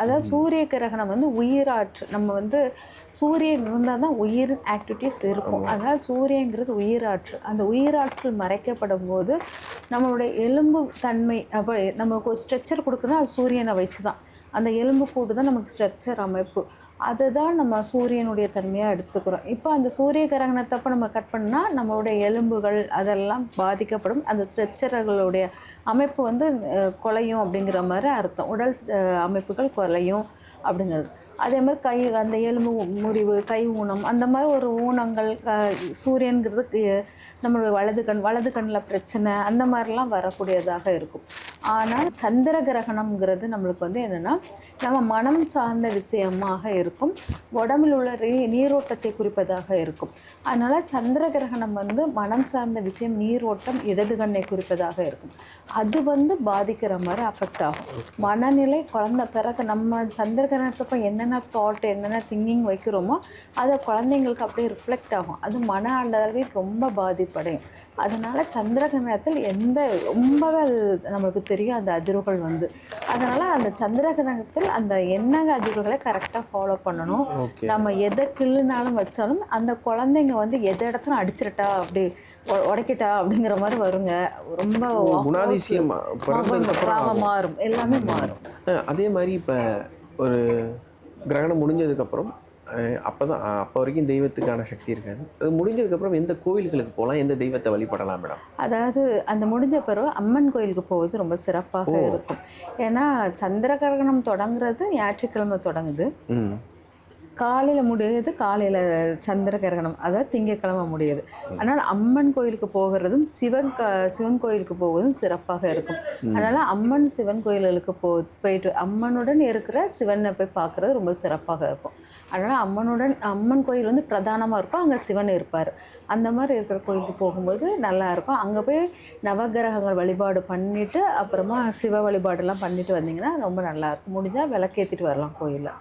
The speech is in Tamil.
அதாவது சூரிய கிரகணம் வந்து உயிராற்று. நம்ம வந்து சூரியன் இருந்தால் தான் உயிர் ஆக்டிவிட்டீஸ் இருக்கும். ஆமா. அதனால் சூரியங்கிறது உயிராற்று. அந்த உயிராற்றல் மறைக்கப்படும் போது நம்மளுடைய எலும்பு தன்மை அப்போ நமக்கு ஒரு ஸ்ட்ரெச்சர் கொடுக்குன்னா அது சூரியனை வச்சு தான். அந்த எலும்பு கூடு தான் நமக்கு ஸ்ட்ரெச்சர் அமைப்பு. அதுதான் நம்ம சூரியனுடைய தன்மையாக எடுத்துக்கிறோம். இப்போ அந்த சூரிய கிரகணத்தப்போ நம்ம கட் பண்ணால் நம்மளுடைய எலும்புகள் அதெல்லாம் பாதிக்கப்படும். அந்த ஸ்ட்ரெச்சர்களுடைய அமைப்பு வந்து குலையும் அப்படிங்கிற மாதிரி அர்த்தம். உடல் அமைப்புகள் குலையும் அப்படிங்கிறது. அதே மாதிரி கை அந்த எலும்பு முறிவு, கை ஊனம் அந்த மாதிரி ஒரு ஊனங்கள் சூரியன்கிறது நம்மளுடைய வலது கண்ணில் பிரச்சனை அந்த மாதிரிலாம் வரக்கூடியதாக இருக்கும். ஆனால் சந்திர கிரகணம்ங்கிறது நம்மளுக்கு வந்து என்னென்னா நம்ம மனம் சார்ந்த விஷயமாக இருக்கும். உடம்பில் உள்ள நீரோட்டத்தை குறிப்பதாக இருக்கும். அதனால் சந்திர கிரகணம் வந்து மனம் சார்ந்த விஷயம், நீரோட்டம், இடது கண்ணை குறிப்பதாக இருக்கும். அது வந்து பாதிக்கிற மாதிரி அஃபெக்ட் ஆகும். மனநிலை குழந்தை பிறகு நம்ம சந்திர கிரகணத்தப்போ என்னென்ன தாட் என்னென்ன திங்கிங் வைக்கிறோமோ அதை குழந்தைங்களுக்கு அப்படியே ரிஃப்ளெக்ட் ஆகும். அது மன அளவில் ரொம்ப பாதிப்படையும். அதனால் சந்திர கிரகணத்தில் ரொம்பவே அது நம்மளுக்கு தெரியும் அந்த அதிர்வுகள் வந்து. அதனால் அந்த சந்திர கிரகணத்தில் அந்த எண்ணெய் அதிர்வுகளை கரெக்டாக ஃபாலோ பண்ணணும். நம்ம எதை கிள்ளுனாலும் வச்சாலும் அந்த குழந்தைங்க வந்து எதை இடத்துல அடிச்சிருட்டா அப்படி உடைக்கிட்டா அப்படிங்கிற மாதிரி வருங்க. ரொம்ப குணாதிசயம் மாறும், எல்லாமே மாறும். அதே மாதிரி இப்போ ஒரு கிரகணம் முடிஞ்சதுக்கப்புறம் அப்போ வரைக்கும் தெய்வத்துக்கான சக்தி இருக்காது. அது முடிஞ்சதுக்கப்புறம் எந்த கோவில்களுக்கு போகலாம், எந்த தெய்வத்தை வழிபடலாம் மேடம்? அதாவது அந்த முடிஞ்ச பிறகு அம்மன் கோயிலுக்கு போவது ரொம்ப சிறப்பாக இருக்கும். ஏன்னா சந்திர கிரகணம் தொடங்குறது ஞாயிற்றுக்கிழமை தொடங்குது. காலையில் முடியுது, காலையில் சந்திர கிரகணம் அதாவது திங்கக்கிழமை முடியுது. அதனால் அம்மன் கோயிலுக்கு போகிறதும் சிவன் கோயிலுக்கு போவதும் சிறப்பாக இருக்கும். அதனால் அம்மன் சிவன் கோயில்களுக்கு போயிட்டு அம்மனுடன் இருக்கிற சிவனை போய் பார்க்குறது ரொம்ப சிறப்பாக இருக்கும். அதனால் அம்மன் கோயில் வந்து பிரதானமாக இருக்கும், அங்கே சிவன் இருப்பார். அந்த மாதிரி இருக்கிற கோயிலுக்கு போகும்போது நல்லாயிருக்கும். அங்கே போய் நவகிரகங்கள் வழிபாடு பண்ணிவிட்டு அப்புறமா சிவ வழிபாடெல்லாம் பண்ணிவிட்டு வந்தீங்கன்னா ரொம்ப நல்லாயிருக்கும். முடிஞ்சால் விளக்கேற்றிட்டு வரலாம் கோயிலில்.